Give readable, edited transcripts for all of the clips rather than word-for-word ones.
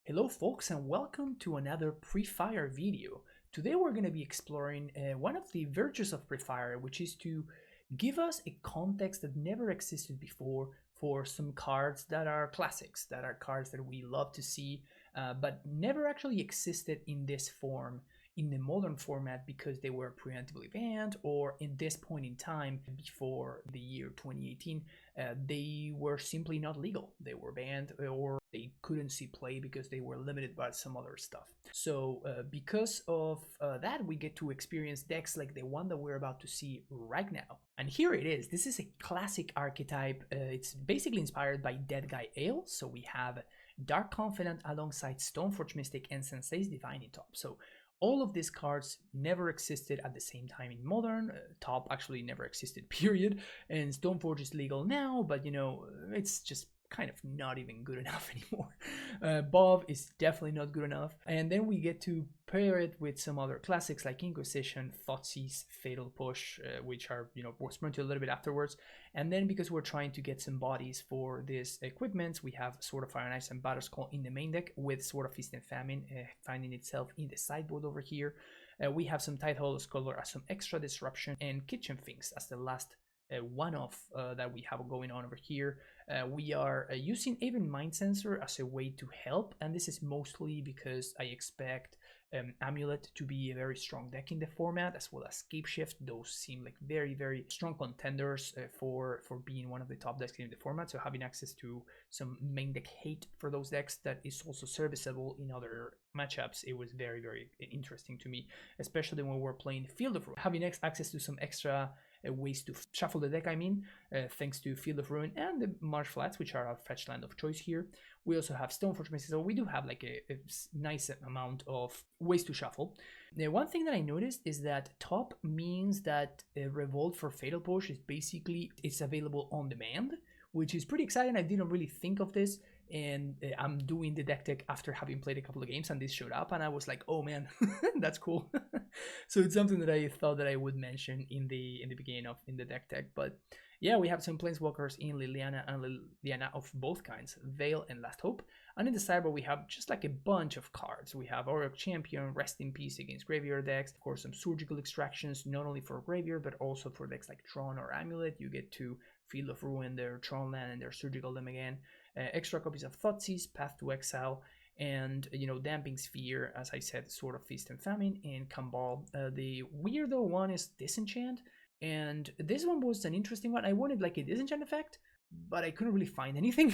Hello folks and welcome to another Prefire video. Today we're going to be exploring one of the virtues of Prefire, which is to give us a context that never existed before for some cards that are classics, that are cards that we love to see, but never actually existed in this form in the modern format because they were preemptively banned, or in this point in time before the year 2018 they were simply not legal. They were banned or they couldn't see play because they were limited by some other stuff. So because of that, we get to experience decks like the one that we're about to see right now. And here it is. This is a classic archetype. It's basically inspired by Deadguy Ale. So we have Dark Confidant alongside Stoneforge Mystic and Sensei's Divine in top. So all of these cards never existed at the same time in Modern. Top actually never existed, period. And Stoneforge is legal now, but you know, it's just kind of not even good enough anymore. Bob is definitely not good enough. And then we get to pair it with some other classics like Inquisition, Thoughtseize, Fatal Push, which are, you know, we'll sprint to a little bit afterwards. And then because we're trying to get some bodies for this equipment, we have Sword of Fire and Ice and Batterskull in the main deck with Sword of Feast and Famine finding itself in the sideboard over here. We have some Tidehollow Scholar as some extra disruption and Kitchen Finks as the last one-off that we have going on over here. We are using even Mind Sensor as a way to help, and this is mostly because I expect Amulet to be a very strong deck in the format, as well as Scape Shift. Those seem like very strong contenders for being one of the top decks in the format, so having access to some main deck hate for those decks that is also serviceable in other matchups, it was very interesting to me, especially when we're playing Field of Ruin. Having access to some extra ways to shuffle the deck, thanks to Field of Ruin and the Marsh Flats, which are our fetch land of choice here. We also have Stoneforge Mystic, so we do have like a nice amount of ways to shuffle. The one thing that I noticed is that top means that Revolt for Fatal Push is basically, it's available on demand, which is pretty exciting. I didn't really think of this, and I'm doing the deck tech after having played a couple of games, and this showed up and I was like, oh man, that's cool. So it's something that I thought that I would mention in the beginning of the deck tech. But yeah, we have some Planeswalkers in Liliana and Liliana of both kinds, Veil and Last Hope. And in the sideboard we have just like a bunch of cards. We have Auric Champion, Rest in Peace against graveyard decks, of course some Surgical Extractions, not only for graveyard but also for decks like Tron or Amulet. You get to Field of Ruin, their Tron land, and their Surgical them again. Extra copies of Thoughtseize, Path to Exile, and you know, Damping Sphere, as I said, Sword of Feast and Famine, and Kambal. The weirdo one is Disenchant, and this one was an interesting one. I wanted like a Disenchant effect, but I couldn't really find anything.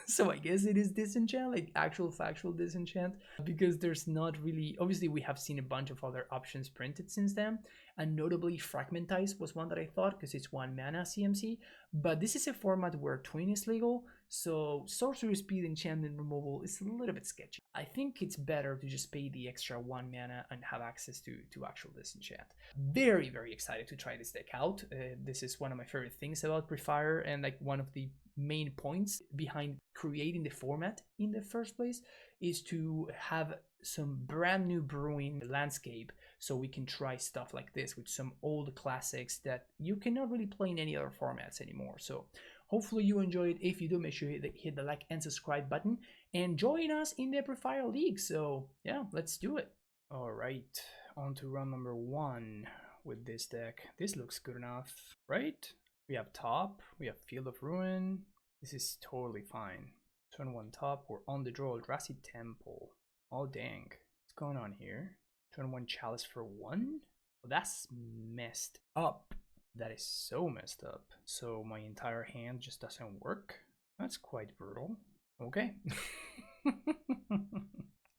So I guess it is Disenchant, like actual factual Disenchant, because there's not really, obviously we have seen a bunch of other options printed since then, and notably Fragmentize was one that I thought, because it's 1 mana CMC, but this is a format where Twin is legal, so sorcery speed enchantment removal is a little bit sketchy. I think it's better to just pay the extra 1 mana and have access to actual Disenchant. Very excited to try this deck out. This is one of my favorite things about Prefire, and like one of the main points behind creating the format in the first place is to have some brand new brewing landscape, so we can try stuff like this with some old classics that you cannot really play in any other formats anymore. So hopefully you enjoy it. If you do, make sure you hit the like and subscribe button and join us in the Prefire League. So yeah, let's do it. All right, on to round number 1 with this deck. This looks good enough, right? We have top, we have Field of Ruin. This is totally fine. Turn 1 top, we're on the draw, Eldrazi Temple. Oh dang, what's going on here? Turn 1 Chalice for 1? Oh, that's messed up. That is so messed up. So my entire hand just doesn't work? That's quite brutal. Okay.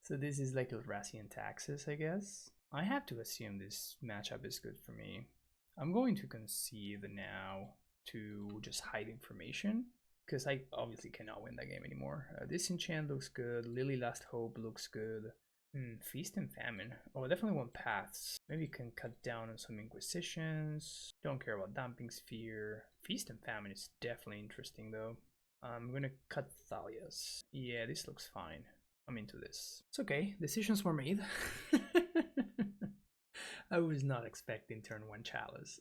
So this is like Eldrazi and Taxes, I guess. I have to assume this matchup is good for me. I'm going to concede now to just hide information, because I obviously cannot win that game anymore. Disenchant looks good. Lily Last Hope looks good. Feast and Famine. Oh, I definitely want Paths. Maybe can cut down on some Inquisitions. Don't care about Damping Sphere. Feast and Famine is definitely interesting though. I'm gonna cut Thalia's. Yeah, this looks fine. I'm into this. It's okay. Decisions were made. I was not expecting turn 1 Chalice.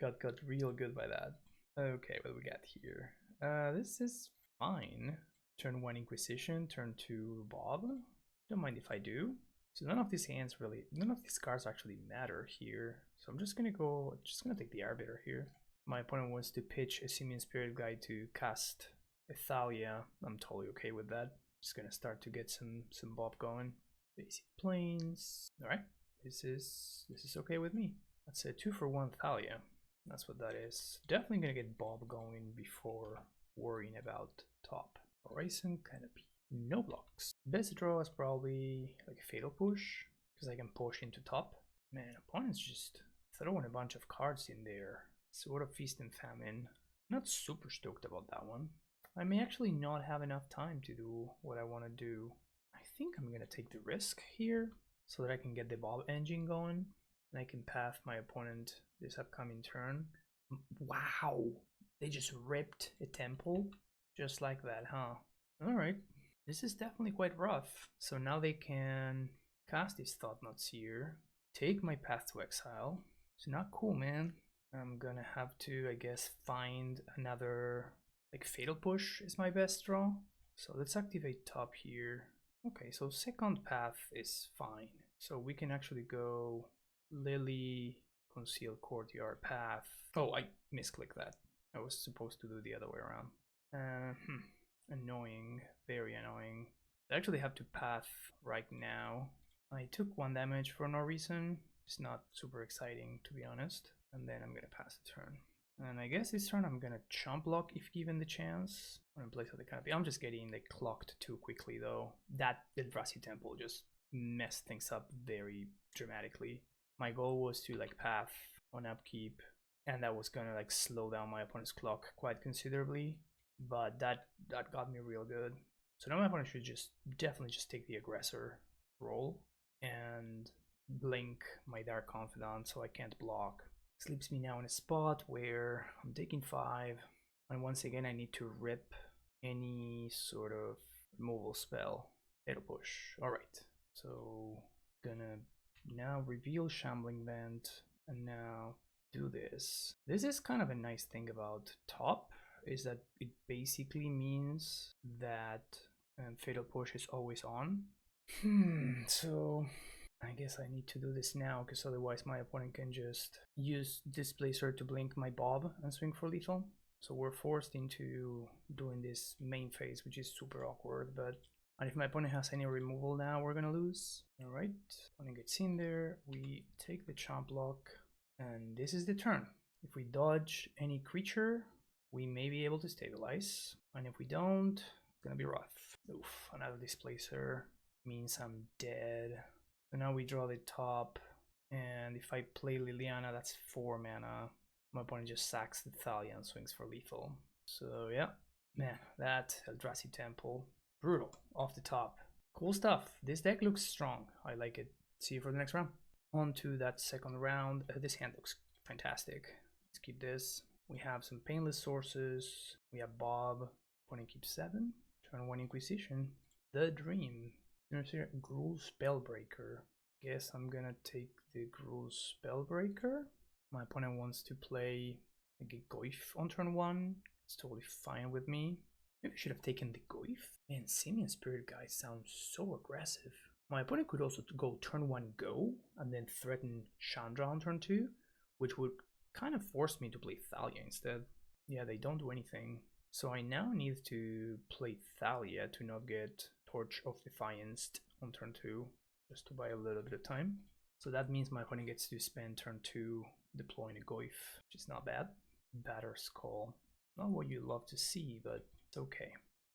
got real good by that. Okay, what do we got here? This is fine. Turn 1 Inquisition, turn 2 Bob. Don't mind if I do. So none of these cards actually matter here. So I'm just gonna take the Arbiter here. My opponent wants to pitch a Simian Spirit Guide to cast a Thalia. I'm totally okay with that. Just gonna start to get some Bob going. Basic Plains. Alright, this is okay with me. That's a 2-for-1 Thalia. That's what that is. Definitely gonna get Bob going before worrying about top. Horizon Canopy. No blocks. Best draw is probably like a Fatal Push, because I can push into top. Man, opponent's just throwing a bunch of cards in there. Sort of Feast and Famine. Not super stoked about that one. I may actually not have enough time to do what I want to do. I think I'm gonna take the risk here, so that I can get the Bob engine going, and I can path my opponent this upcoming turn. Wow! They just ripped a temple? Just like that, huh? Alright. This is definitely quite rough. So now they can cast these Thought Knots here, take my Path to Exile. It's not cool, man. I'm gonna have to, I guess, find another, like, Fatal Push is my best draw. So let's activate top here. Okay, so second path is fine. So we can actually go Lily, Concealed Courtyard, Path. Oh, I misclicked that. I was supposed to do the other way around. Annoying, very annoying. I actually have to path right now. I took 1 damage for no reason. It's not super exciting, to be honest. And then I'm gonna pass the turn. And I guess this turn I'm gonna chump block if given the chance. I'm in place of the canopy. I'm just getting like clocked too quickly though. That Eldrazi Temple just messed things up very dramatically. My goal was to like path on upkeep, and that was gonna like slow down my opponent's clock quite considerably. But that got me real good. So now my opponent should definitely just take the aggressor role and blink my Dark Confidant so I can't block. This leaves me now in a spot where I'm taking 5, and once again I need to rip any sort of removal spell. It'll push. Alright, so gonna now reveal Shambling Vent and now do this. This is kind of a nice thing about top, is that it basically means that Fatal Push is always on. So I guess I need to do this now, because otherwise my opponent can just use Displacer to blink my Bob and swing for lethal. So we're forced into doing this main phase, which is super awkward, but and if my opponent has any removal now, we're gonna lose. Alright, opponent gets in there, we take the chomp block, and this is the turn. If we dodge any creature, we may be able to stabilize, and if we don't, it's gonna be rough. Oof, another Displacer means I'm dead. So now we draw the top, and if I play Liliana, that's 4 mana. My opponent just sacks the Thalia and swings for lethal. So yeah, man, that Eldrazi Temple, brutal, off the top. Cool stuff. This deck looks strong. I like it. See you for the next round. On to that second round. This hand looks fantastic. Let's keep this. We have some Painless Sources. We have Bob. Opponent keeps 7. Turn 1 Inquisition. The Dream. Gruul Spellbreaker. Guess I'm gonna take the Gruul Spellbreaker. My opponent wants to play like a Goyf on turn 1. It's totally fine with me. Maybe I should have taken the Goyf. Man, Simian Spirit Guide sounds so aggressive. My opponent could also go turn 1 go and then threaten Chandra on turn 2, which would kind of force me to play Thalia instead. Yeah, they don't do anything. So I now need to play Thalia to not get Torch of Defiance on turn 2, just to buy a little bit of time. So that means my opponent gets to spend turn 2 deploying a Goyf, which is not bad. Batterskull. Not what you love to see, but it's okay.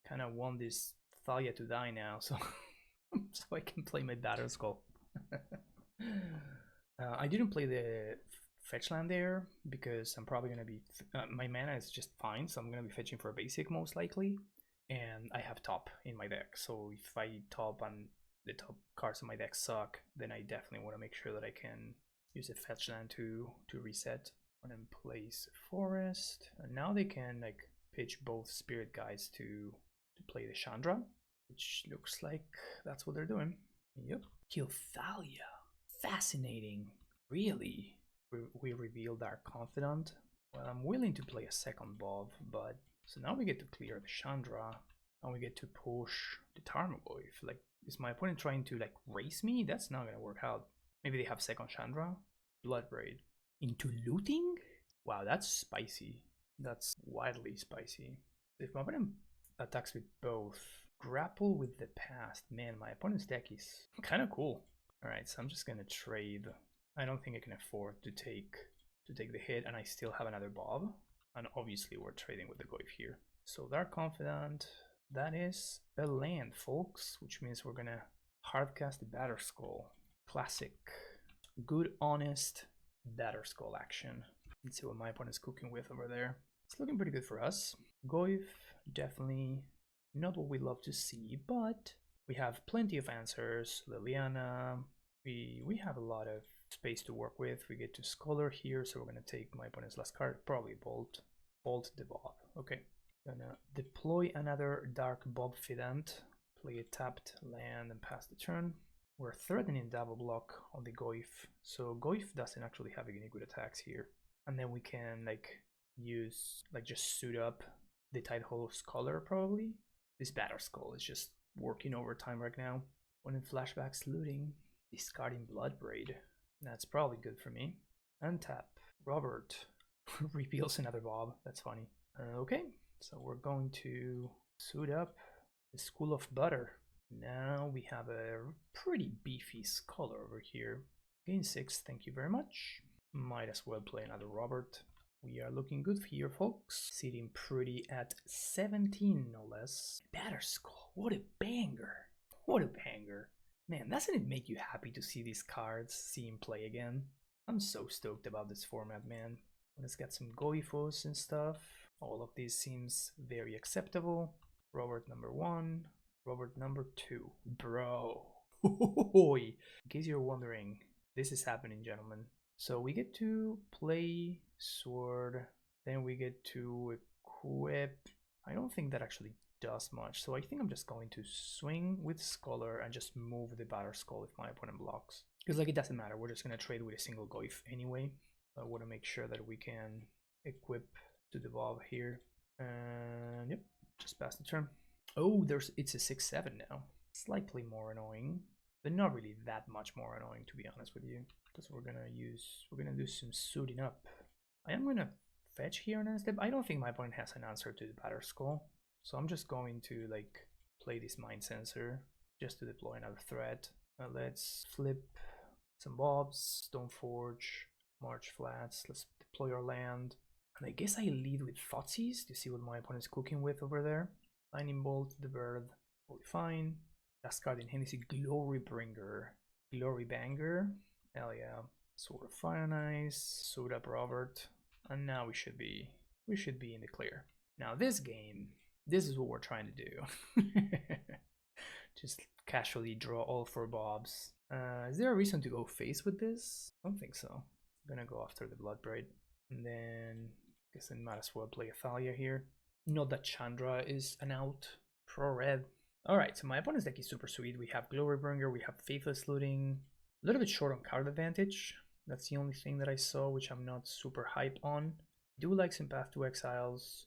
Kind of want this Thalia to die now, so so I can play my Batterskull. I didn't play the fetch land there because I'm probably gonna be my mana is just fine, so I'm gonna be fetching for a basic most likely, and I have top in my deck. So if I top and the top cards in my deck suck, then I definitely want to make sure that I can use a fetch land to reset. And then place forest, and now they can like pitch both Spirit Guides to play the Chandra, which looks like that's what they're doing. Yep. Kill Thalia. Fascinating. Really? We revealed our Confidant. Well, I'm willing to play a second Bob, but so now we get to clear the Chandra. And we get to push the Tarmogoyf. Like, is my opponent trying to like race me? That's not gonna work out. Maybe they have second Chandra. Bloodbraid. Into looting? Wow, that's spicy. That's wildly spicy. If my opponent attacks with both, grapple with the past. Man, my opponent's deck is kind of cool. Alright, so I'm just gonna trade. I don't think I can afford to take the hit, and I still have another Bob. And obviously we're trading with the Goyf here. So Dark Confidant, that is a land, folks, which means we're gonna hardcast the Batterskull. Classic. Good, honest Batterskull action. Let's see what my opponent's cooking with over there. It's looking pretty good for us. Goyf, definitely not what we love to see, but we have plenty of answers. Liliana, we have a lot of space to work with. We get to Scholar here, so we're gonna take my opponent's last card, probably Bolt the Bob. Okay, gonna deploy another Dark Bob Fidant, play a tapped land and pass the turn. We're threatening double block on the Goyf, so Goyf doesn't actually have any good attacks here. And then we can like use, like just suit up the Tidehollow Scholar probably. This Batterskull is just working overtime right now. When in flashbacks looting, discarding Bloodbraid. That's probably good for me. Untap. Robert reveals another Bob. That's funny. Okay, so we're going to suit up the School of Butter. Now we have a pretty beefy Scholar over here. Gain 6, thank you very much. Might as well play another Robert. We are looking good here, folks. Sitting pretty at 17, no less. Batterskull, what a banger. What a banger. Man, doesn't it make you happy to see these cards, see him play again? I'm so stoked about this format, man. Let's get some Goyfos and stuff. All of these seems very acceptable. Robert number 1, Robert number 2. Bro. In case you're wondering, this is happening, gentlemen. So we get to play Sword, then we get to equip. I don't think that actually does much, so I think I'm just going to swing with Scholar and just move the Batterskull if my opponent blocks. Because like it doesn't matter, we're just going to trade with a single Goyf anyway. I want to make sure that we can equip to the Bob here. And yep, just pass the turn. Oh, it's a 6/7 now. Slightly more annoying, but not really that much more annoying, to be honest with you. Because we're gonna do some suiting up. I am gonna fetch here on end step. I don't think my opponent has an answer to the Batterskull, so I'm just going to like play this Mind Sensor just to deploy another threat. Let's flip some Bobs, Stoneforge, March Flats. Let's deploy our land, and I guess I lead with Thoughtseize to see what my opponent's cooking with over there. Lightning Bolt, the Bird, totally fine. Last card in hand is a Glory Bringer, Glory Banger. Hell yeah. Sword of Fire and Ice, suit up Robert, and now we should be in the clear. Now this game, this is what we're trying to do. Just casually draw all 4 Bobs. Is there a reason to go face with this? I don't think so. I'm gonna go after the Bloodbraid, and then I guess I might as well play Athalia here. Not that Chandra is an out. Pro red. Alright, so my opponent's deck is super sweet. We have Glorybringer, we have Faithless Looting. A little bit short on card advantage. That's the only thing that I saw, which I'm not super hype on. Do like some Path to Exiles.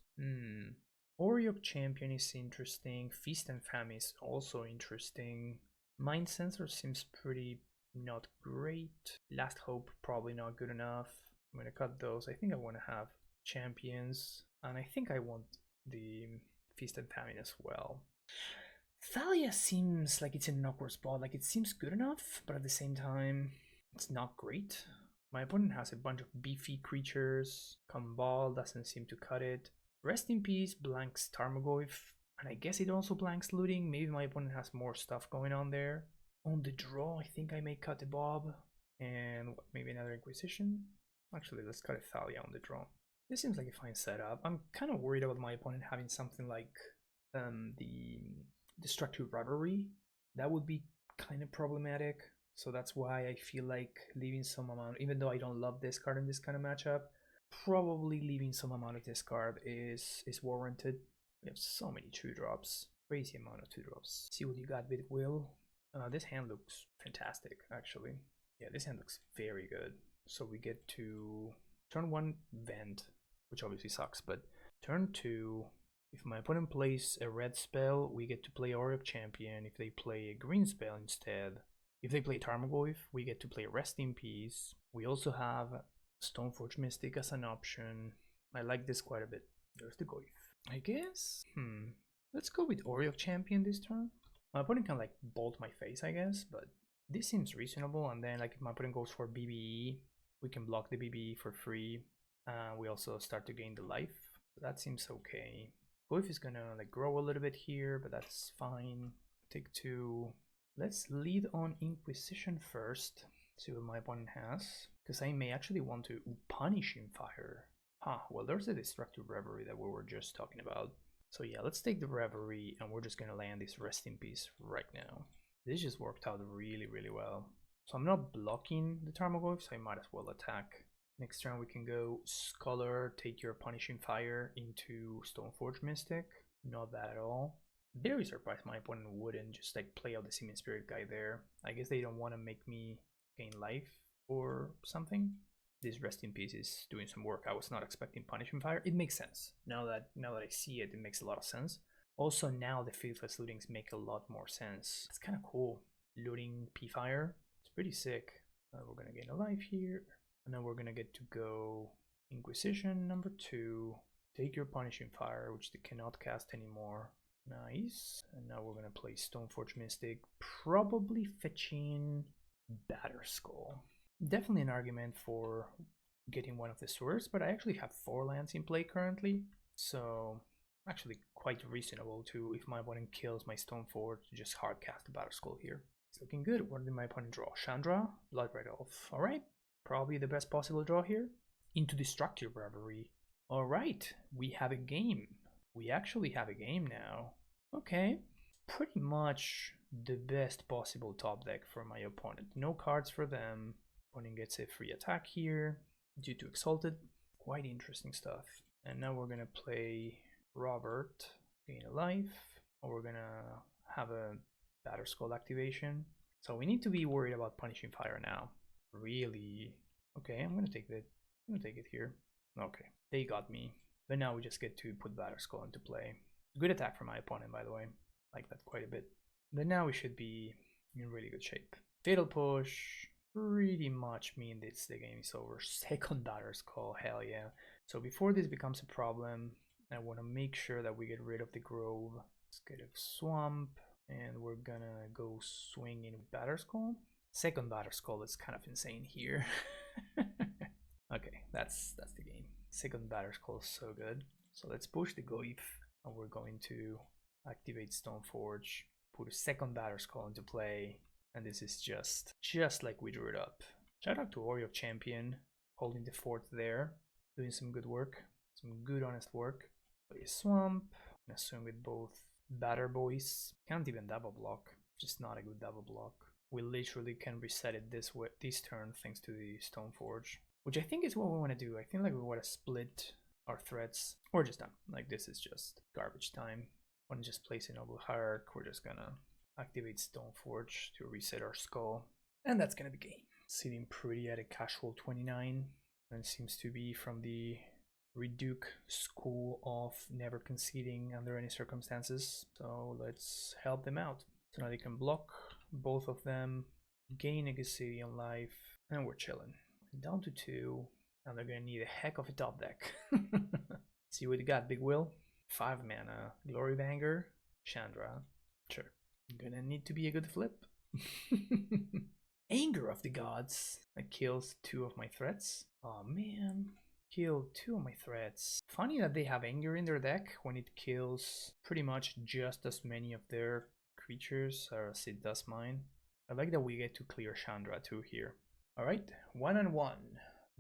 Oriok Champion is interesting. Feast and Famine is also interesting. Mind Sensor seems pretty not great. Last Hope probably not good enough. I'm gonna cut those. I think I want to have Champions, and I think I want the Feast and Famine as well. Thalia seems like it's in an awkward spot. Like it seems good enough, but at the same time, it's not great. My opponent has a bunch of beefy creatures. Kumbal doesn't seem to cut it. Rest in Peace blanks Tarmogoyf, and I guess it also blanks looting. Maybe my opponent has more stuff going on there. On the draw, I think I may cut the Bob, and maybe another Inquisition. Actually, let's cut a Thalia on the draw. This seems like a fine setup. I'm kind of worried about my opponent having something like the Destructive Revelry. That would be kind of problematic, so that's why I feel like leaving some amount, even though I don't love this card in this kind of matchup, probably leaving some amount of this card is warranted. We have so many 2-drops, crazy amount of 2-drops. See what you got with Will. This hand looks fantastic, actually. Yeah, this hand looks very good. So we get to turn 1 Vent, which obviously sucks, but turn 2 If my opponent plays a red spell, we get to play RG Champion. If they play a green spell instead, if they play Tarmogoyf, we get to play Rest in Peace. We also have Stoneforge Mystic as an option. I like this quite a bit. There's the Goyf. I guess, let's go with RG Champion this turn. My opponent can like bolt my face, I guess, but this seems reasonable. And then like if my opponent goes for BBE, we can block the BBE for free. We also start to gain the life. So that seems okay. Goyf is gonna like grow a little bit here, but that's fine. Take 2. Let's lead on Inquisition first. See what my opponent has. Because I may actually want to Punishing Fire. Well, there's a Destructive Reverie that we were just talking about. So yeah, let's take the Reverie and we're just gonna land this Rest in Peace right now. This just worked out really, really well. So I'm not blocking the Tarmogoyf, so I might as well attack. Next turn we can go Scholar, take your Punishing Fire into Stoneforge Mystic. Not bad at all. Very surprised my opponent wouldn't just like play out the Seeming Spirit guy there. I guess they don't want to make me gain life or something. This Rest in Peace is doing some work. I was not expecting Punishing Fire. It makes sense. Now that I see it, it makes a lot of sense. Also now the Faithless Lootings make a lot more sense. It's kind of cool. Looting P-Fire. It's pretty sick. We're gonna gain a life here. And then we're gonna get to go Inquisition number 2. Take your Punishing Fire, which they cannot cast anymore. Nice. And now we're gonna play Stoneforge Mystic. Probably fetching Batterskull. Definitely an argument for getting one of the swords, but I actually have 4 lands in play currently. So actually quite reasonable to, if my opponent kills my Stoneforge, to just hard cast the Batterskull here. It's looking good. What did my opponent draw? Chandra, Blood Red Elf. Alright. Probably the best possible draw here. Into Destructive Reverie. Alright, we have a game. We actually have a game now. Okay. Pretty much the best possible top deck for my opponent. No cards for them. Opponent gets a free attack here due to Exalted. Quite interesting stuff. And now we're gonna play Robert, gain a life. Or we're gonna have a Batterskull activation. So we need to be worried about Punishing Fire now. Really? Okay, I'm gonna take it here. Okay, they got me. But now we just get to put Batterskull into play. Good attack from my opponent, by the way. Like that quite a bit. But now we should be in really good shape. Fatal Push pretty much means the game is over. Second Batterskull, hell yeah. So before this becomes a problem, I want to make sure that we get rid of the Grove. Let's get a Swamp, and we're gonna go swing in Batterskull. Second Batterskull is kind of insane here. Okay, that's the game. Second Batterskull is so good. So let's push the Goyf, and we're going to activate Stoneforge, put a second Batterskull into play, and this is just like we drew it up. Shout out to RG Champion, holding the fort there, doing some good work, some good honest work. Play a Swamp, I'm gonna swing with both Batter Boys. Can't even double block, just not a good double block. We literally can reset it this turn thanks to the Stoneforge, which I think is what we want to do. I think like we want to split our threats, or just done. Like this is just garbage time. I want to just place a Noble Hierarch. We're just gonna activate Stoneforge to reset our skull, and that's gonna be game. Sitting pretty at a casual 29, and seems to be from the Reduke school of never conceding under any circumstances. So let's help them out. So now they can block both of them, gain a Gazillion life, and we're chilling. Down to 2, and they're gonna need a heck of a top deck. See what you got, Big Will. 5 mana, Glory Banger, Chandra. Sure. Gonna need to be a good flip. Anger of the Gods. That kills 2 of my threats. Oh man. Kill 2 of my threats. Funny that they have Anger in their deck when it kills pretty much just as many of their creatures as it does mine. I like that we get to clear Chandra too here. Alright, 1-1.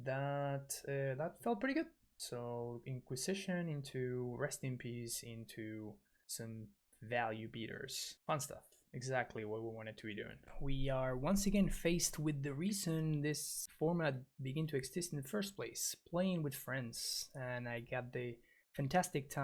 That felt pretty good. So Inquisition into Rest in Peace into some value beaters. Fun stuff. Exactly what we wanted to be doing. We are once again faced with the reason this format began to exist in the first place. Playing with friends. And I got the fantastic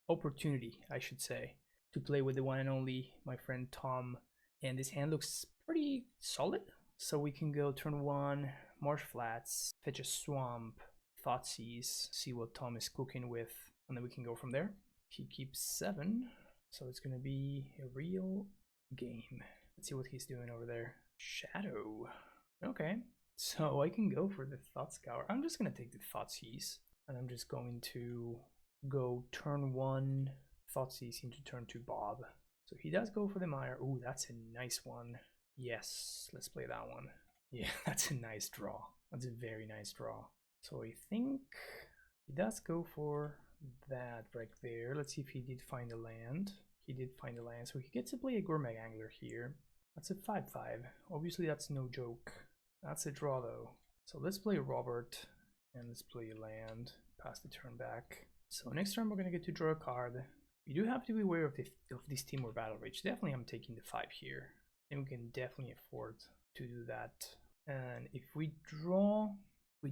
opportunity, I should say, to play with the one and only my friend Tom. And this hand looks pretty solid. So we can go turn 1, Marsh Flats, fetch a Swamp, Thoughtseize, see what Tom is cooking with. and then we can go from there. He keeps 7, so it's gonna be a real game. Let's see what he's doing over there. Shadow. Okay, so I can go for the Thought Scour. I'm just gonna take the Thoughtseize, and I'm just going to go turn 1 Thoughtseize into turn 2 Bob. So he does go for the Mire. Ooh, that's a nice one. Yes, let's play that one. Yeah, that's a nice draw. That's a very nice draw. So I think he does go for that right there. Let's see if he did find a land. He did find a land, so he gets to play a Gourmet Angler here. That's a 5/5. Obviously, that's no joke. That's a draw though. So let's play Robert and let's play a land. Pass the turn back. So next turn we're gonna get to draw a card. You do have to be aware of this Timur Battle Rage. Definitely, I'm taking the 5 here, and we can definitely afford to do that. And if we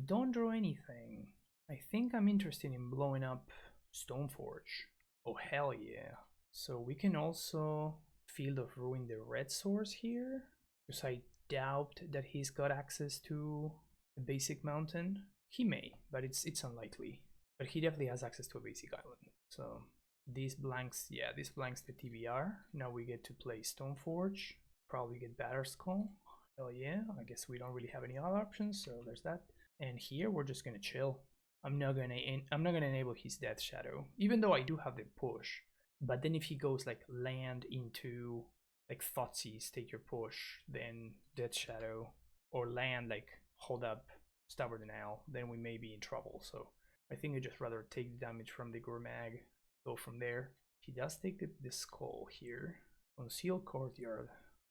don't draw anything, I think I'm interested in blowing up Stoneforge. Oh hell yeah. So we can also Field of Ruin the red source here, because I doubt that he's got access to a basic mountain. He may, but it's unlikely. But he definitely has access to a basic island. So these blanks, yeah, this blanks the TBR. Now we get to play Stoneforge, probably get Batterskull. Hell yeah, I guess we don't really have any other options, so there's that. And here we're just gonna chill. I'm not gonna enable his Death Shadow, even though I do have the push. But then if he goes like land into like Thoughtseize, take your push, then Death Shadow, or land like hold up Stubborn Denial, then we may be in trouble. So I think I'd just rather take the damage from the Gourmag, go from there. He does take the skull here. Conceal Courtyard.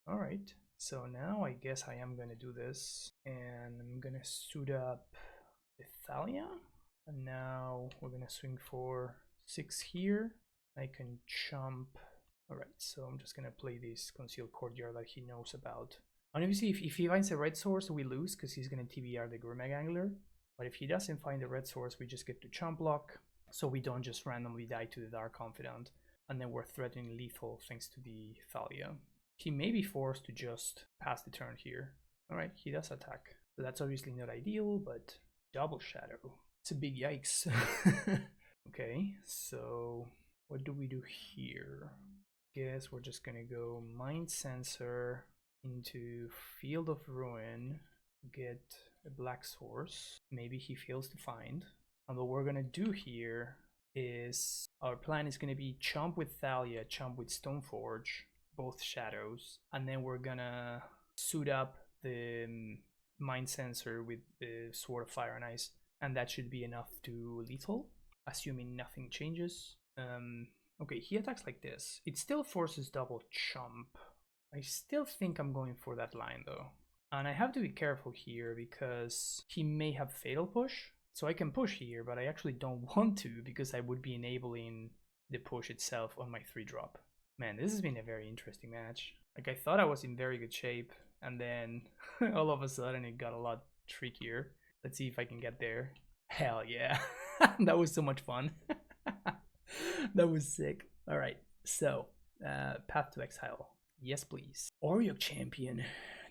Alright, so now I guess I am gonna do this, and I'm gonna suit up Thalia, and now we're gonna swing for 6 here. I can jump. Alright, so I'm just gonna play this Concealed Courtyard that he knows about. And obviously if he finds a red source, we lose because he's gonna TBR the Gourmet Angler. But if he doesn't find the red source, we just get to chump block, so we don't just randomly die to the Dark Confidant, and then we're threatening lethal thanks to the Thalia. He may be forced to just pass the turn here. Alright, he does attack. So that's obviously not ideal, but double shadow. It's a big yikes. Okay, so what do we do here? Guess we're just gonna go Mind Sensor into Field of Ruin, get a black source. Maybe he fails to find. And what we're gonna do here is, our plan is gonna be chomp with Thalia, chomp with Stoneforge, both shadows, and then we're gonna suit up the Mind Sensor with the Sword of Fire and Ice, and that should be enough to lethal, assuming nothing changes. Okay, he attacks like this. It still forces double chomp. I still think I'm going for that line though. And I have to be careful here because he may have Fatal Push. So I can push here, but I actually don't want to because I would be enabling the push itself on my 3-drop. Man, this has been a very interesting match. Like, I thought I was in very good shape, and then all of a sudden it got a lot trickier. Let's see if I can get there. Hell yeah. That was so much fun. That was sick. Alright, so Path to Exile. Yes, please. Oriok Champion.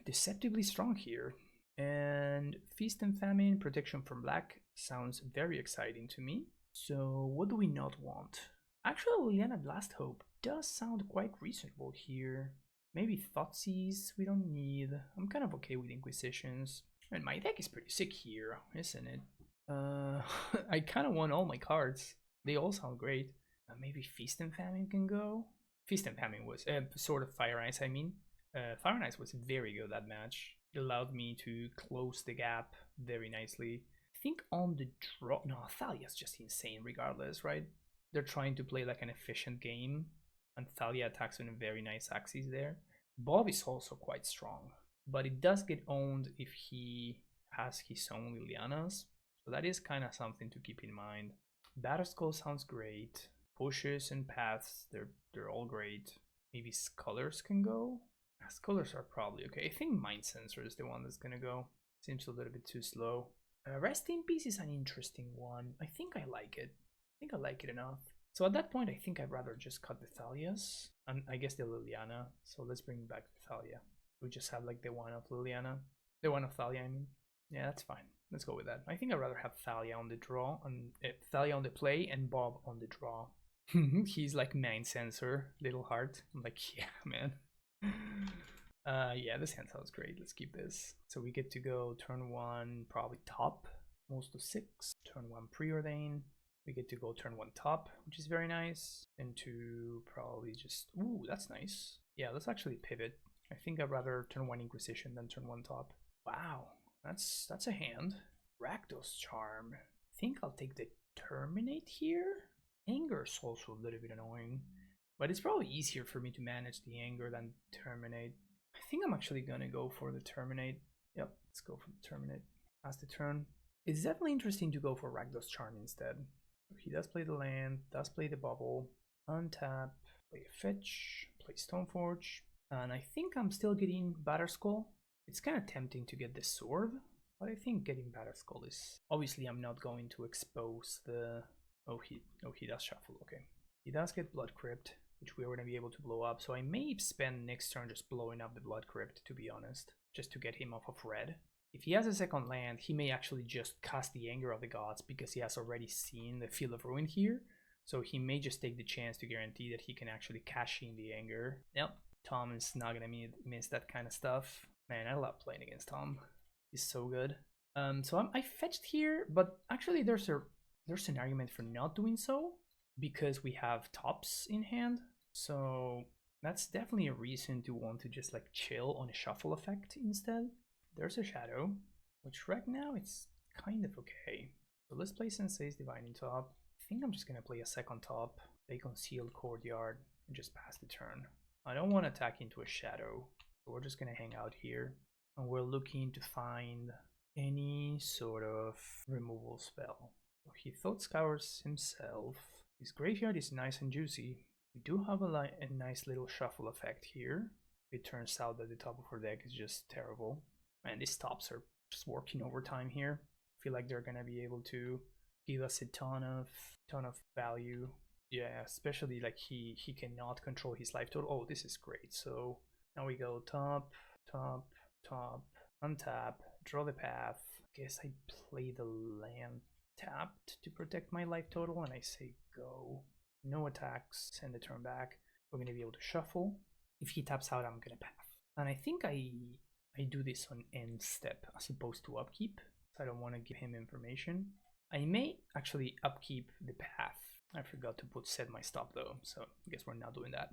Deceptively strong here. And Feast and Famine, Protection from Black. Sounds very exciting to me. So what do we not want? Actually, Liliana Blast Hope does sound quite reasonable here. Maybe Thoughtseize we don't need. I'm kind of okay with Inquisitions. And my deck is pretty sick here, isn't it? I kind of want all my cards. They all sound great. Maybe Feast and Famine can go. Feast and Famine was sort of Fire Ice, I mean. Fire and Ice was very good that match. It allowed me to close the gap very nicely. I think on the draw... No, Thalia's just insane regardless, right? They're trying to play like an efficient game, and Thalia attacks on a very nice axis there. Bob is also quite strong, but it does get owned if he has his own Lilianas. So that is kind of something to keep in mind. Batterskull sounds great. Pushes and paths, they're all great. Maybe Scholars can go? Scholars are probably okay. I think Mind Sensor is the one that's gonna go. Seems a little bit too slow. Rest in Peace is an interesting one. I think I like it. I think I like it enough. So at that point, I think I'd rather just cut the Thalias. And I guess the Liliana. So let's bring back the Thalia. We just have like the one of Liliana. The one of Thalia, I mean. Yeah, that's fine. Let's go with that. I think I'd rather have Thalia on the draw, and Thalia on the play, and Bob on the draw. He's like main sensor, little heart. I'm like, yeah, man. Yeah, this hand sounds great. Let's keep this. So we get to go turn 1, probably top, most of 6. Turn 1 preordain. We get to go turn 1 top, which is very nice. And 2, probably just, ooh, that's nice. Yeah, let's actually pivot. I think I'd rather turn 1 Inquisition than turn 1 top. Wow, that's a hand. Rakdos Charm. I think I'll take the Terminate here. Anger's also a little bit annoying, but it's probably easier for me to manage the Anger than Terminate. I think I'm actually gonna go for the Terminate. Yep, let's go for the Terminate. Pass the turn. It's definitely interesting to go for Rakdos Charm instead. He does play the land, does play the bubble, untap, play a fetch, play Stoneforge, and I think I'm still getting Batterskull. It's kind of tempting to get the sword, but I think getting Batterskull is... Obviously, I'm not going to expose the... Oh, he does shuffle, okay. He does get Blood Crypt, which we're going to be able to blow up, so I may spend next turn just blowing up the Blood Crypt, to be honest, just to get him off of red. If he has a second land, he may actually just cast the Anger of the Gods because he has already seen the Field of Ruin here. So he may just take the chance to guarantee that he can actually cash in the Anger. Yep, Tom is not gonna miss that kind of stuff. Man, I love playing against Tom. He's so good. So I fetched here, but actually there's an argument for not doing so because we have tops in hand. So that's definitely a reason to want to just like chill on a shuffle effect instead. There's a Shadow, which right now it's kind of okay. So let's play Sensei's Divining Top. I think I'm just gonna play a second top, play Concealed Courtyard, and just pass the turn. I don't want to attack into a Shadow, so we're just gonna hang out here. And we're looking to find any sort of removal spell. So he Thought Scours himself. His graveyard is nice and juicy. We do have a nice little shuffle effect here. It turns out that the top of our deck is just terrible. Man, these tops are just working overtime here. I feel like they're gonna be able to give us a ton of value. Yeah, especially like he cannot control his life total. Oh, this is great. So now we go top, top, top, untap, draw the path. Guess I play the land tapped to protect my life total, and I say go. No attacks, send the turn back. We're gonna be able to shuffle. If he taps out, I'm gonna path. And I think I do this on end step as opposed to upkeep. So I don't want to give him information. I may actually upkeep the path. I forgot to set my stop though, so I guess we're not doing that.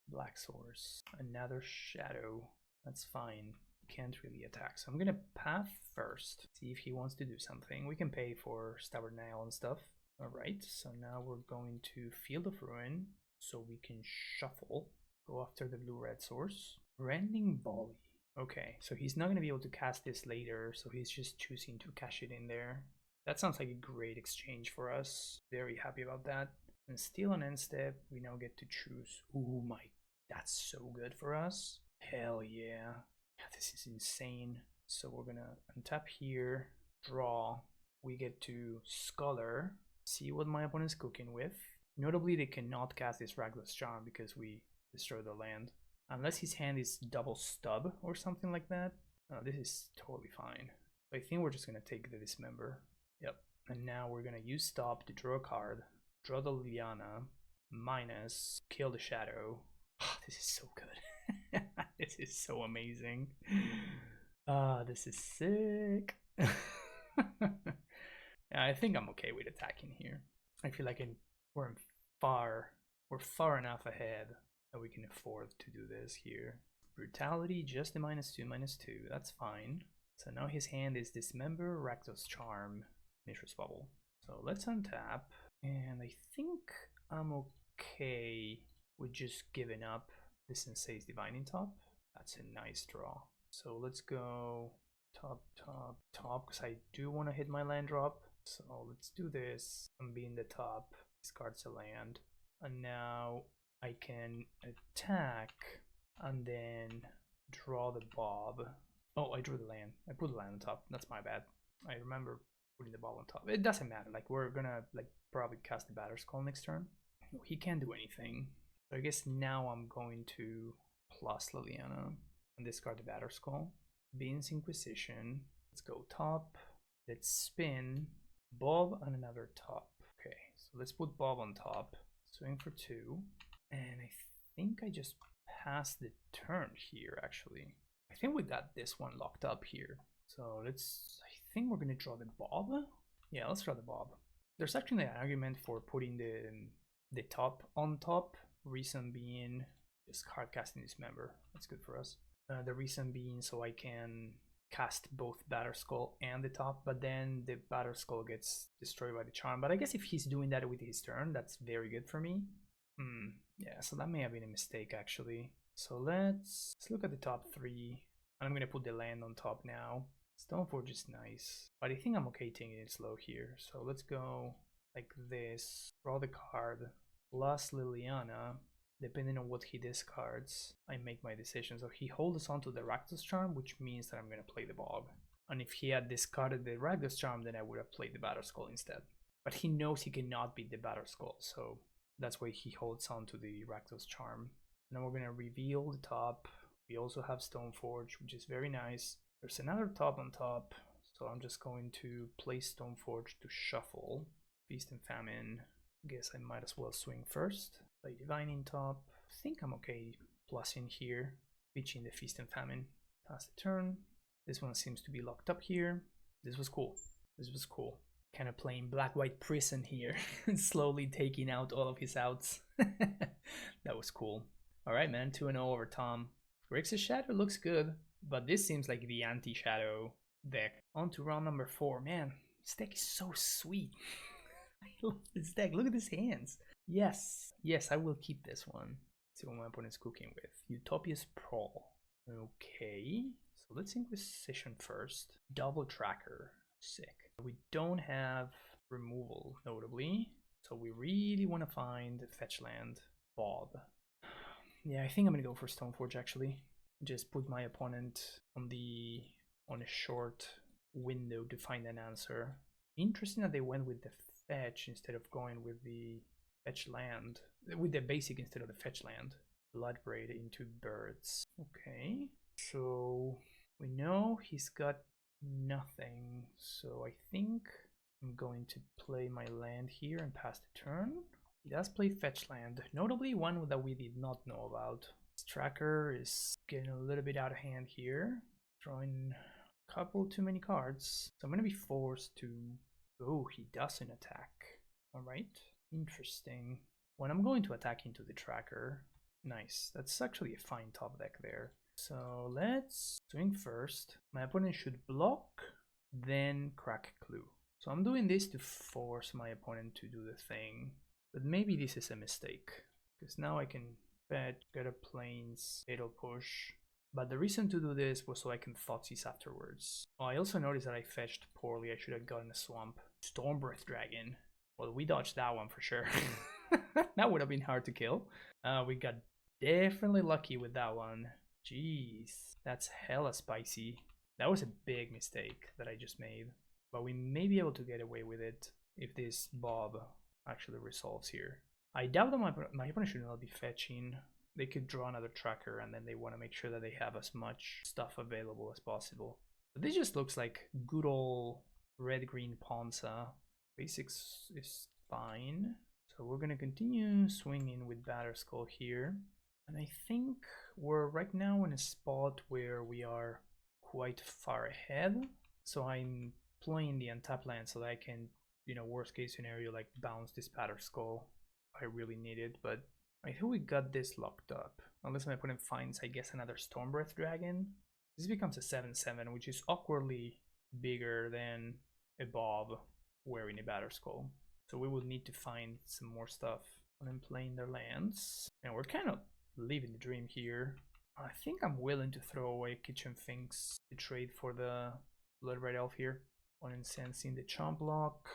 Black Source, another Shadow. That's fine. He can't really attack, so I'm gonna path first. See if he wants to do something. We can pay for Stubborn Nail and stuff. Alright, so now we're going to Field of Ruin, so we can shuffle. Go after the blue-red source. Rending Volley. Okay, so he's not going to be able to cast this later, so he's just choosing to cash it in there. That sounds like a great exchange for us. Very happy about that. And still on end step, we now get to choose. Oh my, that's so good for us. Hell yeah. Yeah, this is insane. So we're going to untap here, draw. We get to Scholar, see what my opponent's cooking with. Notably, they cannot cast this Rakdos Charm because we destroy the land. Unless his hand is double stub or something like that. This is totally fine. I think we're just going to take the Dismember. Yep. And now we're going to use stop to draw a card. Draw the Liliana. Minus. Kill the Shadow. Oh, this is so good. This is so amazing. This is sick. Yeah, I think I'm okay with attacking here. I feel like we're far enough ahead that we can afford to do this here. Brutality, just the -2/-2, that's fine. So now his hand is Dismember, Rakdos Charm, Mishra's Bubble. So let's untap, and I think I'm okay with just giving up the Sensei's Divining Top. That's a nice draw. So let's go top, top, top, because I do want to hit my land drop. So let's do this. I'm being the top, discards a land, and now I can attack and then draw the Bob. Oh, I drew the land. I put the land on top. That's my bad. I remember putting the Bob on top. It doesn't matter. Like, we're gonna like probably cast the Batterskull next turn. No, he can't do anything. So I guess now I'm going to plus Liliana and discard the Batterskull. Beans Inquisition. Let's go top. Let's spin Bob on another top. Okay, so let's put Bob on top. Swing for 2. And I think I just passed the turn here, actually. I think we got this one locked up here. So let's, I think we're gonna draw the Bob. Yeah, let's draw the Bob. There's actually an argument for putting the top on top. Reason being, just hard casting Dismember. That's good for us. The reason being so I can cast both Batterskull and the top, but then the Batterskull gets destroyed by the charm. But I guess if he's doing that with his turn, that's very good for me. Yeah, so that may have been a mistake actually. So let's look at the top 3. I'm gonna put the land on top now. Stoneforge is nice, but I think I'm okay taking it slow here. So let's go like this, draw the card, plus Liliana. Depending on what he discards, I make my decision. So he holds on to the Rakdos Charm, which means that I'm going to play the Bob. And if he had discarded the Rakdos Charm, then I would have played the Batterskull instead. But he knows he cannot beat the Batterskull, so that's why he holds on to the Rakdos Charm. Now we're going to reveal the top. We also have Stoneforge, which is very nice. There's another top on top, so I'm just going to play Stoneforge to shuffle. Feast and Famine. Guess I might as well swing first. Play Divine in top. I think I'm okay plus in here. Pitching the Feast and Famine. Pass the turn. This one seems to be locked up here. This was cool. This was cool. Kind of playing Black-White Prison here. Slowly taking out all of his outs. That was cool. Alright man, 2-0 over Tom. Grixis Shadow looks good, but this seems like the anti-Shadow deck. On to round number 4. Man, this deck is so sweet. I love this deck. Look at his hands. Yes, yes, I will keep this one. Let's see what my opponent's cooking with. Utopia's Prawl. Okay, so let's Inquisition first. Double Tracker. Sick. We don't have removal, notably. So we really want to find fetch land. Bob. Yeah, I think I'm going to go for Stoneforge, actually. Just put my opponent on a short window to find an answer. Interesting that they went with the fetch instead of going with the fetch land, with the basic instead of the fetch land. Bloodbraid into birds. Okay, so we know he's got nothing, so I think I'm going to play my land here and pass the turn. He does play fetch land, notably one that we did not know about. This tracker is getting a little bit out of hand here, drawing a couple too many cards, so I'm going to be forced to... Oh, he doesn't attack. Alright, interesting. When I'm going to attack into the tracker, nice. That's actually a fine top deck there. So let's swing first. My opponent should block, then crack Clue. So I'm doing this to force my opponent to do the thing. But maybe this is a mistake, because now I can fetch, get a Plains, Fatal Push. But the reason to do this was so I can Thoughtseize afterwards. Oh, I also noticed that I fetched poorly. I should have gotten a Swamp. Stormbreath Dragon. Well, we dodged that one for sure. That would have been hard to kill. We got definitely lucky with that one. Jeez, that's hella spicy. That was a big mistake that I just made. But we may be able to get away with it if this Bob actually resolves here. I doubt that my opponent should not be fetching. They could draw another tracker and then they want to make sure that they have as much stuff available as possible. But this just looks like good old red-green Ponza. Basics is fine. So we're going to continue swinging with Batterskull here. And I think we're right now in a spot where we are quite far ahead. So I'm playing the untapped land so that I can, you know, worst case scenario, like bounce this Batterskull if I really need it. But I think we got this locked up. Unless my opponent finds, I guess, another Stormbreath Dragon. This becomes a 7/7, which is awkwardly bigger than a Bob wearing a Batterskull. So we will need to find some more stuff when I'm playing their lands. And we're kind of living the dream here. I think I'm willing to throw away Kitchen Finks to trade for the Blood Red Elf here. On incensing the Chomp Block.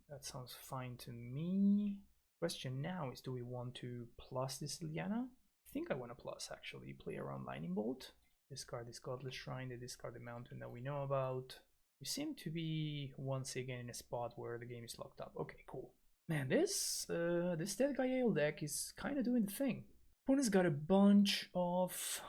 That sounds fine to me. Question now is, do we want to plus this Liliana? I think I want to plus actually. Play around Lightning Bolt. Discard this Godless Shrine, they discard the mountain that we know about. We seem to be once again in a spot where the game is locked up. Okay, cool. Man, this Deadguy Ale deck is kind of doing the thing. Opponent's got a bunch of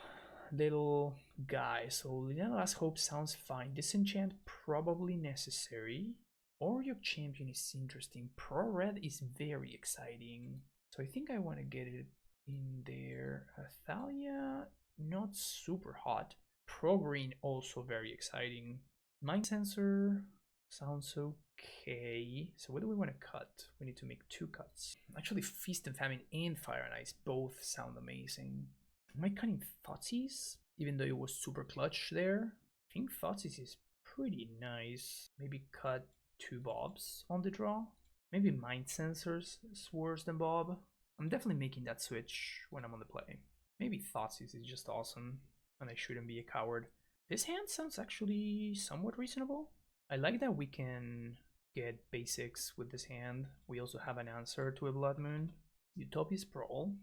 little guy. So Liliana Last Hope sounds fine. Disenchant probably necessary. Oryok Champion is interesting. Pro Red is very exciting. So I think I want to get it in there. Thalia, not super hot. Pro Green also very exciting. Mind Sensor sounds okay. So what do we want to cut? We need to make 2 cuts. Actually, Feast and Famine and Fire and Ice both sound amazing. Am I cutting Thoughtseize? Even though it was super clutch there. I think Thoughtseize is pretty nice. Maybe cut 2 Bobs on the draw. Maybe Mind Sensors is worse than Bob. I'm definitely making that switch when I'm on the play. Maybe Thoughtseize is just awesome, and I shouldn't be a coward. This hand sounds actually somewhat reasonable. I like that we can get basics with this hand. We also have an answer to a Blood Moon. Utopia Sprawl.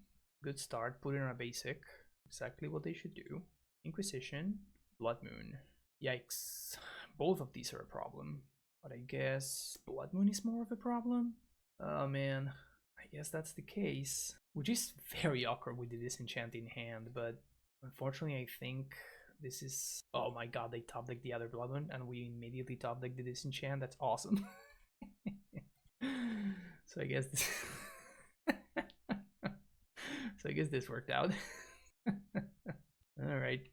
Good start, put it on a basic. Exactly what they should do. Inquisition, Blood Moon. Yikes. Both of these are a problem. But I guess Blood Moon is more of a problem? Oh man, I guess that's the case. Which is very awkward with the Disenchant in hand, but unfortunately I think this is... Oh my god, they top deck the other Blood Moon and we immediately top deck the Disenchant. That's awesome. So I guess this... So I guess this worked out. Alright.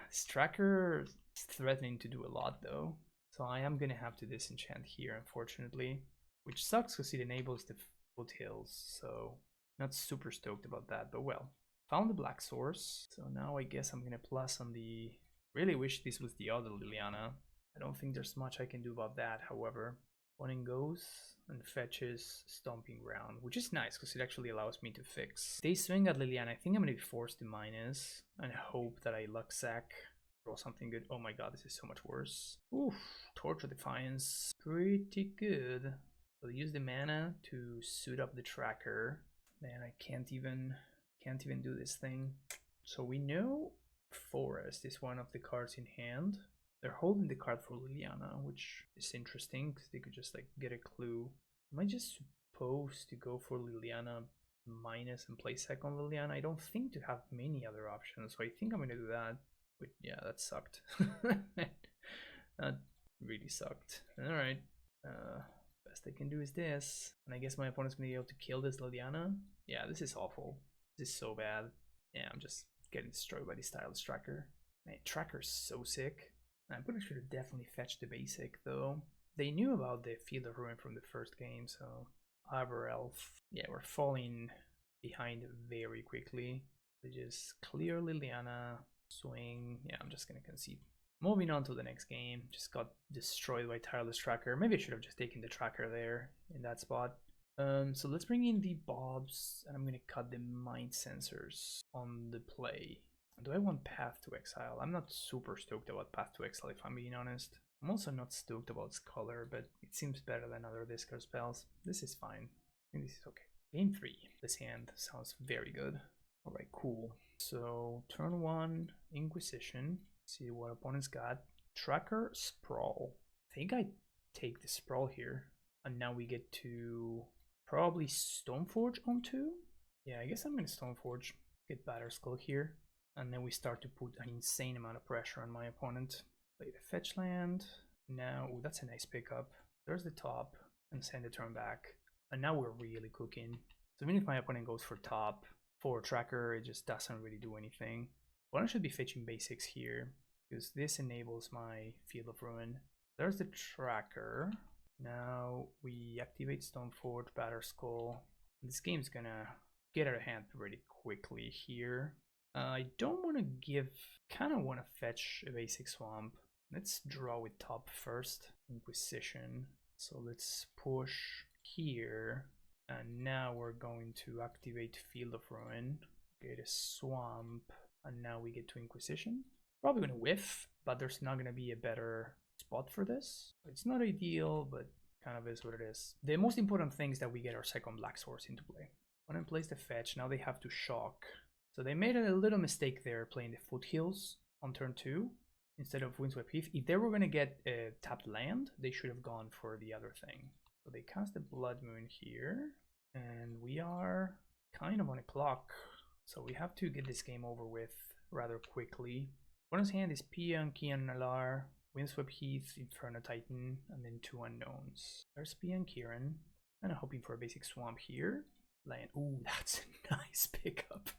This tracker is threatening to do a lot though. So I am gonna have to disenchant here, unfortunately. Which sucks because it enables the foothills, so not super stoked about that, but well. Found the black source, so now I guess I'm gonna plus on the... Really wish this was the other Liliana. I don't think there's much I can do about that, however. One goes and fetches Stomping Ground, which is nice because it actually allows me to fix. They swing at Liliana. I think I'm gonna be forced to minus and hope that I luck sack, draw something good. Oh my god, this is so much worse. Oof, Torch of Defiance, pretty good. I'll use the mana to suit up the tracker. Man, I can't even do this thing. So we know Forest is one of the cards in hand. They're holding the card for Liliana, which is interesting because they could just like get a clue. Am I just supposed to go for Liliana minus and play second Liliana? I don't think to have many other options, so I think I'm gonna do that. But yeah, that sucked. That really sucked. Alright. Best I can do is this. And I guess my opponent's gonna be able to kill this Liliana. Yeah, this is awful. This is so bad. Yeah, I'm just getting destroyed by the Stylus Tracker. Man, Tracker's so sick. I'm pretty sure to definitely fetch the basic though. They knew about the Field of Ruin from the first game, so Arbor Elf. Yeah, we're falling behind very quickly. They just clear Liliana, swing. Yeah, I'm just gonna concede. Moving on to the next game. Just got destroyed by Tireless Tracker. Maybe I should have just taken the tracker there in that spot. So let's bring in the Bobs, and I'm gonna cut the Mind Sensors on the play. Do I want Path to Exile? I'm not super stoked about Path to Exile, if I'm being honest. I'm also not stoked about its color, but it seems better than other discard spells. This is fine. I think this is okay. Game 3. This hand sounds very good. Alright, cool. So, turn 1, Inquisition. See what opponent's got. Tracker, Sprawl. I think I take the Sprawl here. And now we get to probably Stoneforge on 2? Yeah, I guess I'm gonna Stoneforge. Get Batterskull here. And then we start to put an insane amount of pressure on my opponent. Play the fetch land. Now, ooh, that's a nice pickup. There's the top, and send the turn back. And now we're really cooking. So even if my opponent goes for top, for tracker, it just doesn't really do anything. Well, I should be fetching basics here, because this enables my Field of Ruin. There's the tracker. Now we activate Stoneforge, Batterskull. This game's gonna get out of hand pretty quickly here. I don't want to give, kind of want to fetch a basic swamp. Let's draw with top first, Inquisition. So let's push here, and now we're going to activate Field of Ruin, get a swamp, and now we get to Inquisition. Probably going to whiff, but there's not going to be a better spot for this. It's not ideal, but kind of is what it is. The most important thing is that we get our second black source into play. When I place the fetch, now they have to shock. So they made a little mistake there playing the Foothills on turn 2 instead of Windswept Heath. If they were going to get a tapped land, they should have gone for the other thing. So they cast the Blood Moon here, and we are kind of on a clock. So we have to get this game over with rather quickly. Opponent's hand is Pia, Kian, Alar, Windswept Heath, Inferno Titan, and then 2 unknowns. There's Pia and Kieran. And I'm hoping for a basic swamp here. Land. Ooh, that's a nice pickup.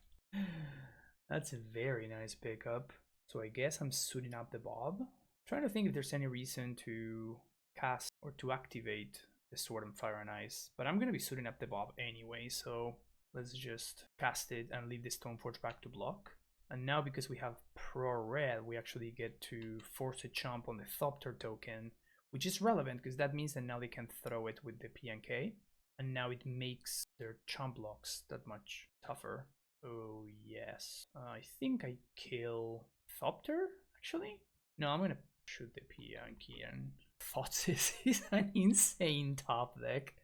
That's a very nice pickup. So I guess I'm suiting up the Bob. Trying to think if there's any reason to cast or to activate the Sword and Fire and Ice. But I'm going to be suiting up the Bob anyway, so let's just cast it and leave the Stoneforge back to block. And now because we have Pro Red, we actually get to force a chomp on the Thopter token, which is relevant because that means that now they can throw it with the PNK. And now it makes their chomp blocks that much tougher. Oh yes. I think I kill Thopter, actually? No, I'm gonna shoot the PNK, and Thoughts is an insane top deck.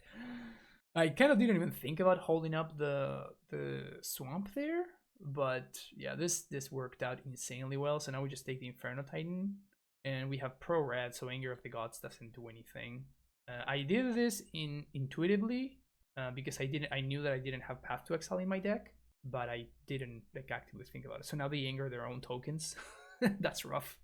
I kind of didn't even think about holding up the swamp there, but yeah, this worked out insanely well. So now we just take the Inferno Titan, and we have Pro Red, so Anger of the Gods doesn't do anything. I did this intuitively because I knew that I didn't have Path to Exile in my deck, but I didn't like actively think about it. So now they anger their own tokens. That's rough.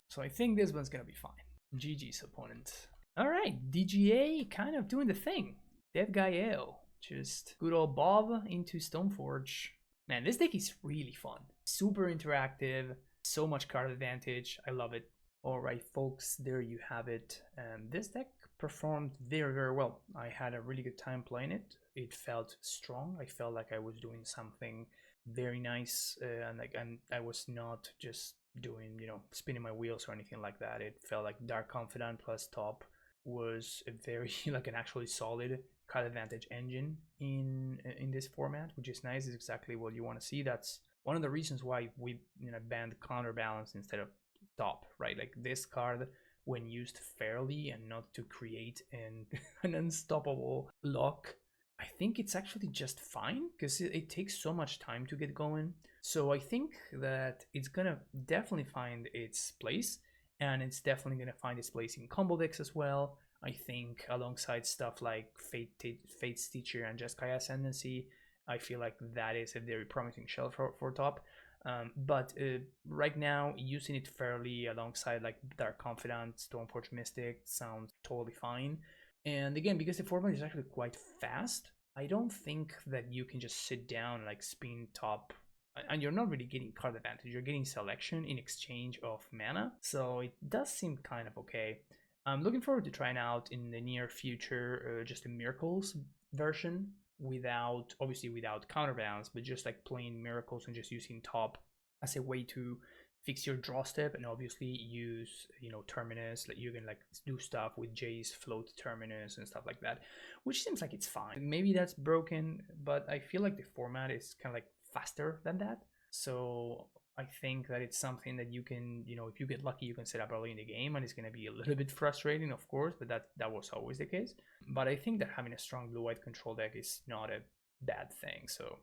So I think this one's gonna be fine. GG's opponent. All right, DGA kind of doing the thing. Deadguy Ale, just good old Bob into Stoneforge. Man, this deck is really fun. Super interactive, so much card advantage. I love it. All right, folks, there you have it. This deck performed very, very well. I had a really good time playing it. It felt strong. I felt like I was doing something very nice, and I was not just doing, you know, spinning my wheels or anything like that. It felt like Dark Confidant plus top was a very like an actually solid card advantage engine in this format, which is nice. Is exactly what you want to see. That's one of the reasons why we banned Counterbalance instead of top, right? Like this card, when used fairly and not to create an unstoppable lock, I think it's actually just fine because it takes so much time to get going. So I think that it's gonna definitely find its place, and it's definitely gonna find its place in combo decks as well. I think alongside stuff like Fate's Teacher and Jeskai Ascendancy, I feel like that is a very promising shelf for top. But right now, using it fairly alongside like Dark Confidant, Stoneforge Mystic sounds totally fine. And again, because the format is actually quite fast, I don't think that you can just sit down and like spin top, and you're not really getting card advantage, you're getting selection in exchange of mana. So it does seem kind of okay. I'm looking forward to trying out in the near future just a Miracles version, obviously without Counterbalance, but just like playing Miracles and just using top as a way to fix your draw step, and obviously use, you know, Terminus. Like you can like do stuff with Jace, float Terminus and stuff like that, which seems like it's fine. Maybe that's broken, but I feel like the format is kind of like faster than that. So I think that it's something that you can, you know, if you get lucky, you can set up early in the game, and it's going to be a little bit frustrating, of course, but that was always the case. But I think that having a strong blue-white control deck is not a bad thing. So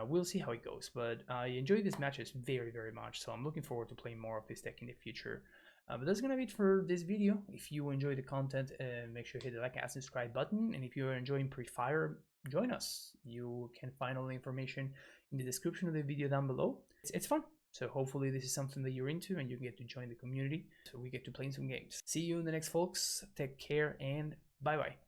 we'll see how it goes. But I enjoyed these matches very, very much. So I'm looking forward to playing more of this deck in the future. But that's going to be it for this video. If you enjoy the content, make sure you hit the like and subscribe button. And if you're enjoying Prefire, join us. You can find all the information in the description of the video down below. It's fun. So hopefully this is something that you're into and you get to join the community so we get to play some games. See you in the next, folks. Take care and bye-bye.